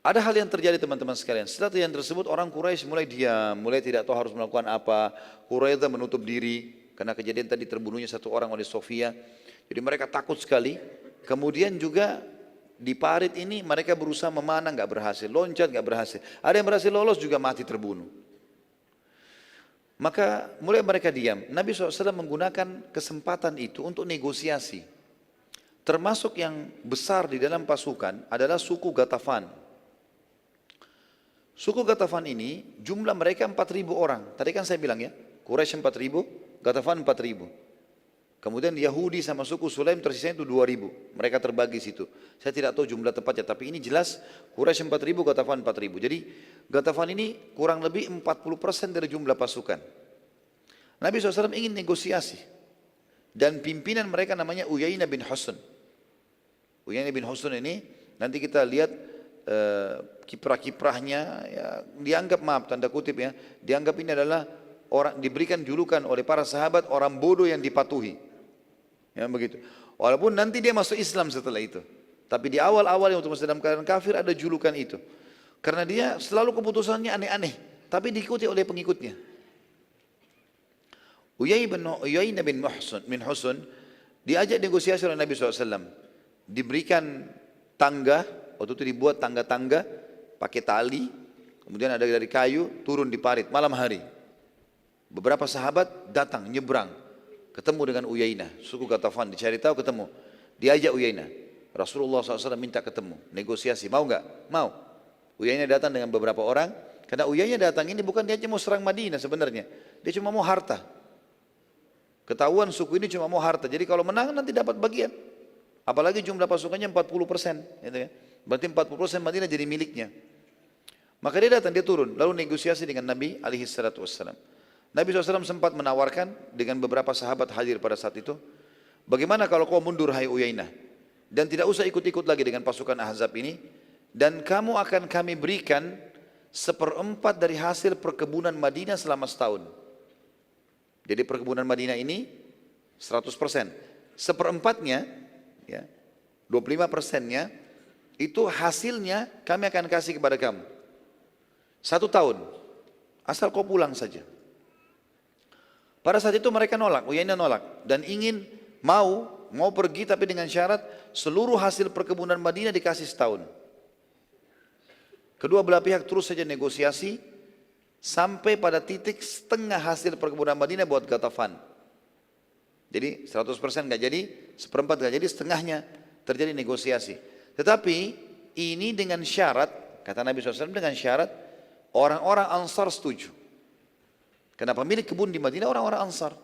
Ada hal yang terjadi teman-teman sekalian. Setelah terjadi tersebut orang Quraisy mulai diam, mulai tidak tahu harus melakukan apa. Quraidah menutup diri karena kejadian tadi terbunuhnya satu orang oleh Sofia. Jadi mereka takut sekali. Kemudian juga di parit ini mereka berusaha memanah, nggak berhasil, loncat nggak berhasil. Ada yang berhasil lolos juga mati terbunuh. Maka mulai mereka diam. Nabi SAW menggunakan kesempatan itu untuk negosiasi. Termasuk yang besar di dalam pasukan adalah suku Ghatafan. Suku Ghatafan ini jumlah mereka 4.000 orang. Tadi kan saya bilang ya, Quraisy 4.000, Ghatafan 4.000. Kemudian Yahudi sama suku Sulaim tersisa itu 2.000. Mereka terbagi situ. Saya tidak tahu jumlah tepatnya, tapi ini jelas Quraisy 4.000, Ghatafan 4.000. Jadi Ghatafan ini kurang lebih 40% dari jumlah pasukan. Nabi SAW ingin negosiasi. Dan pimpinan mereka namanya Uyainah bin Husn. Uyainah bin Husn ini nanti kita lihat kiprah-kiprahnya, ya, dianggap, maaf tanda kutip ya, dianggap ini adalah orang, diberikan julukan oleh para sahabat orang bodoh yang dipatuhi, ya begitu. Walaupun nanti dia masuk Islam setelah itu, tapi di awal-awal yang untuk masuk dalam keadaan kafir ada julukan itu, karena dia selalu keputusannya aneh-aneh, tapi diikuti oleh pengikutnya. Uyainah bin Husn diajak negosiasi oleh Nabi SAW, diberikan tangga. Waktu itu dibuat tangga-tangga pakai tali, kemudian ada dari kayu, turun di parit malam hari. Beberapa sahabat datang nyebrang, ketemu dengan Uyainah, suku Ghatafan, dicari tahu ketemu. Diajak Uyainah, Rasulullah SAW minta ketemu, negosiasi, mau nggak? Mau. Uyainah datang dengan beberapa orang, karena Uyainah datang ini bukan dia cuma mau serang Madinah sebenarnya, dia cuma mau harta. Ketahuan suku ini cuma mau harta, jadi kalau menang nanti dapat bagian. Apalagi jumlah pasukannya 40%, gitu ya. Berarti 40% Madinah jadi miliknya. Maka dia datang, dia turun, lalu negosiasi dengan Nabi SAW. Nabi SAW sempat menawarkan dengan beberapa sahabat hadir pada saat itu, bagaimana kalau kau mundur hai Uyainah, dan tidak usah ikut-ikut lagi dengan pasukan Ahzab ini, dan kamu akan kami berikan 1/4 dari hasil perkebunan Madinah selama setahun. Jadi perkebunan Madinah ini 100%. 1/4-nya, ya, 25%-nya, itu hasilnya kami akan kasih kepada kamu. 1 tahun, asal kau pulang saja. Pada saat itu mereka nolak, Uyainah nolak, dan ingin mau pergi tapi dengan syarat seluruh hasil perkebunan Madinah dikasih setahun. Kedua belah pihak terus saja negosiasi sampai pada titik setengah hasil perkebunan Madinah buat Ghatafan. Jadi 100% nggak jadi, 1/4 nggak jadi, setengahnya terjadi negosiasi. Tetapi ini dengan syarat, kata Nabi SAW, dengan syarat orang-orang Ansar setuju. Karena pemilik kebun di Madinah orang-orang Ansar.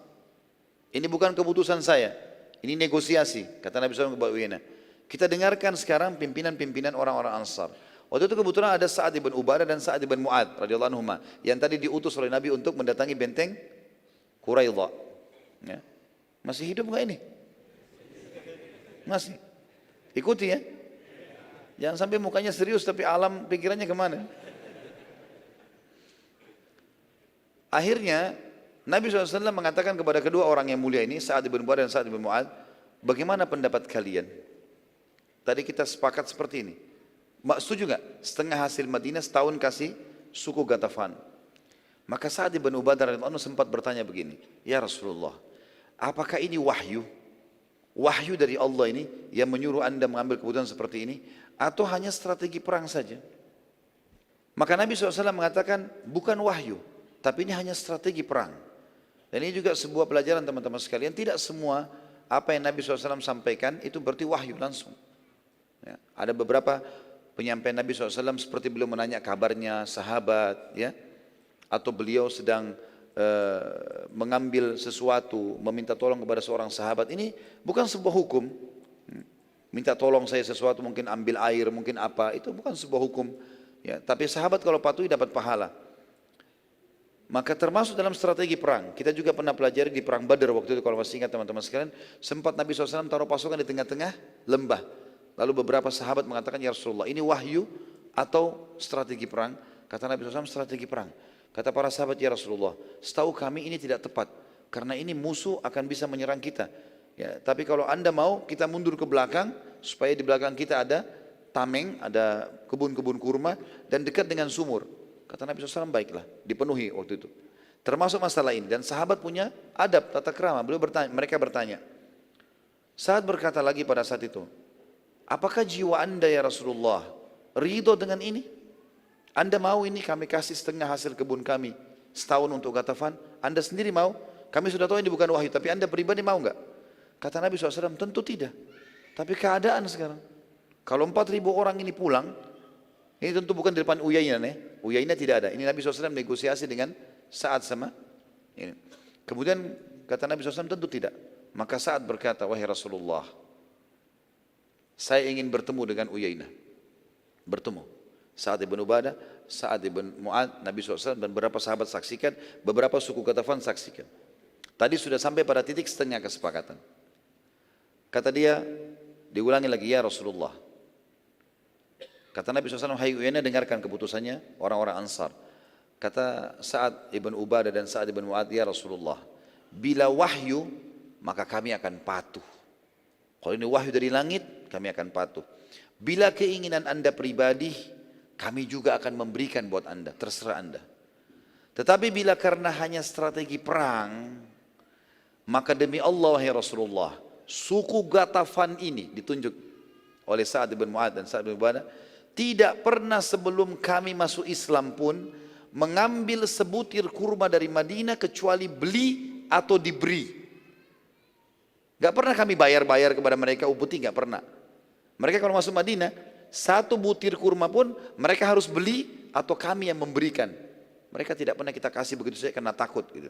Ini bukan keputusan saya, ini negosiasi, kata Nabi SAW kepada Uyainah. Kita dengarkan sekarang pimpinan-pimpinan orang-orang Ansar. Waktu itu kebetulan ada Sa'ad ibn Ubadah dan Sa'ad ibn Mu'ad radhiyallahu anhuma, yang tadi diutus oleh Nabi untuk mendatangi benteng Quraidah. Ya. Masih hidup nggak ini? Masih. Ikuti ya. Jangan sampai mukanya serius tapi alam pikirannya kemana. Akhirnya Nabi SAW mengatakan kepada kedua orang yang mulia ini, Sa'ad ibn Ubadah dan Sa'ad ibn Mu'ad, bagaimana pendapat kalian? Tadi kita sepakat seperti ini. Setuju nggak? Setengah hasil Madinah setahun kasih suku Ghatafan. Maka Sa'ad ibn Ubadah radhiyallahu anhu sempat bertanya begini, ya Rasulullah, apakah ini wahyu? Wahyu dari Allah ini yang menyuruh anda mengambil keputusan seperti ini, atau hanya strategi perang saja? Maka Nabi SAW mengatakan bukan wahyu, tapi ini hanya strategi perang. Dan ini juga sebuah pelajaran teman-teman sekalian, tidak semua apa yang Nabi SAW sampaikan itu berarti wahyu langsung. Ya, ada beberapa penyampaian Nabi SAW seperti beliau menanya kabarnya sahabat, ya, atau beliau sedang mengambil sesuatu, meminta tolong kepada seorang sahabat, ini bukan sebuah hukum. Minta tolong saya sesuatu, mungkin ambil air, mungkin apa, itu bukan sebuah hukum. Ya, tapi sahabat kalau patuhi dapat pahala. Maka termasuk dalam strategi perang. Kita juga pernah pelajari di perang Badar waktu itu, kalau masih ingat teman-teman sekalian, sempat Nabi SAW taruh pasukan di tengah-tengah lembah. Lalu beberapa sahabat mengatakan, ya Rasulullah, ini wahyu atau strategi perang? Kata Nabi SAW, strategi perang. Kata para sahabat, ya Rasulullah, setahu kami ini tidak tepat, karena ini musuh akan bisa menyerang kita. Ya, tapi kalau anda mau, kita mundur ke belakang, supaya di belakang kita ada tameng, ada kebun-kebun kurma dan dekat dengan sumur. Kata Nabi SAW, baiklah, dipenuhi waktu itu. Termasuk masalah ini, dan sahabat punya adab, tata krama. Mereka bertanya, Sa'ad berkata lagi pada saat itu, apakah jiwa anda ya Rasulullah ridho dengan ini? Anda mau ini kami kasih setengah hasil kebun kami setahun untuk Ghatafan? Anda sendiri mau? Kami sudah tahu ini bukan wahyu, tapi anda pribadi mau enggak? Kata Nabi SAW, tentu tidak. Tapi keadaan sekarang, kalau 4.000 orang ini pulang, ini tentu bukan di depan Uyainah ya. Uyainah tidak ada. Ini Nabi SAW negosiasi dengan Sa'ad sama ini. Kemudian kata Nabi SAW, tentu tidak. Maka Sa'ad berkata, wahai Rasulullah, saya ingin bertemu dengan Uyainah. Bertemu. Sa'ad ibn Ubadah, Sa'ad ibn Mu'ad, Nabi SAW dan beberapa sahabat saksikan, beberapa suku Ghatafan saksikan. Tadi sudah sampai pada titik setengah kesepakatan. Kata dia, diulangi lagi, ya Rasulullah. Kata Nabi SAW, hai Uyainah, dengarkan keputusannya orang-orang Ansar. Kata Sa'ad ibn Ubadah dan Sa'ad ibn Mu'ad, ya Rasulullah, bila wahyu, maka kami akan patuh. Kalau ini wahyu dari langit, kami akan patuh. Bila keinginan anda pribadi, kami juga akan memberikan buat anda, terserah anda. Tetapi bila karena hanya strategi perang, maka demi Allah, wahai Rasulullah, suku Ghatafan ini ditunjuk oleh Sa'ad ibn Mu'ad dan Sa'ad ibn Ubadah, tidak pernah sebelum kami masuk Islam pun mengambil sebutir kurma dari Madinah kecuali beli atau diberi. Gak pernah kami bayar-bayar kepada mereka upeti, gak pernah. Mereka kalau masuk Madinah, satu butir kurma pun mereka harus beli atau kami yang memberikan. Mereka tidak pernah kita kasih begitu saja karena takut gitu.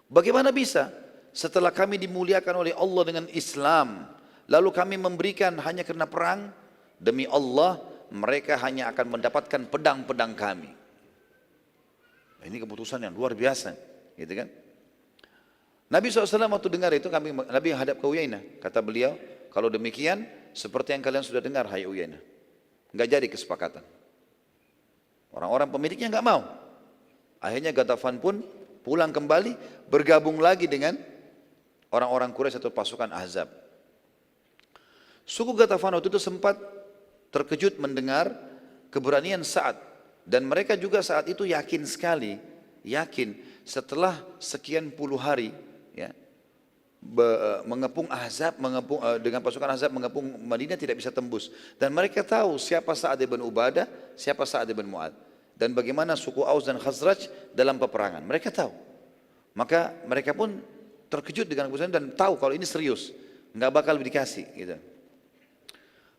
Bagaimana bisa setelah kami dimuliakan oleh Allah dengan Islam, lalu kami memberikan hanya karena perang? Demi Allah, mereka hanya akan mendapatkan pedang-pedang kami. Nah, ini keputusan yang luar biasa, gitu kan? Nabi SAW waktu dengar itu, Nabi hadap ke Uyainah. Kata beliau, kalau demikian, seperti yang kalian sudah dengar, hai Uyainah. Enggak jadi kesepakatan. Orang-orang pemiliknya enggak mau. Akhirnya Ghatafan pun pulang kembali, bergabung lagi dengan orang-orang Quraisy atau pasukan Ahzab. Suku Ghatafan waktu itu sempat terkejut mendengar keberanian Sa'ad. Dan mereka juga saat itu yakin sekali, yakin setelah sekian puluh hari ya, mengepung Ahzab, dengan pasukan Ahzab mengepung Madinah tidak bisa tembus. Dan mereka tahu siapa Sa'ad ibn Ubadah, siapa Sa'ad ibn Mu'ad. Dan bagaimana suku Aus dan Khazraj dalam peperangan. Mereka tahu. Maka mereka pun terkejut dengan keputusan dan tahu kalau ini serius. Nggak bakal dikasih gitu.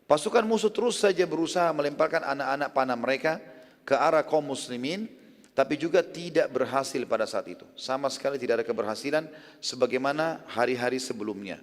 Pasukan musuh terus saja berusaha melemparkan anak-anak panah mereka ke arah kaum muslimin, tapi juga tidak berhasil pada saat itu. Sama sekali tidak ada keberhasilan sebagaimana hari-hari sebelumnya.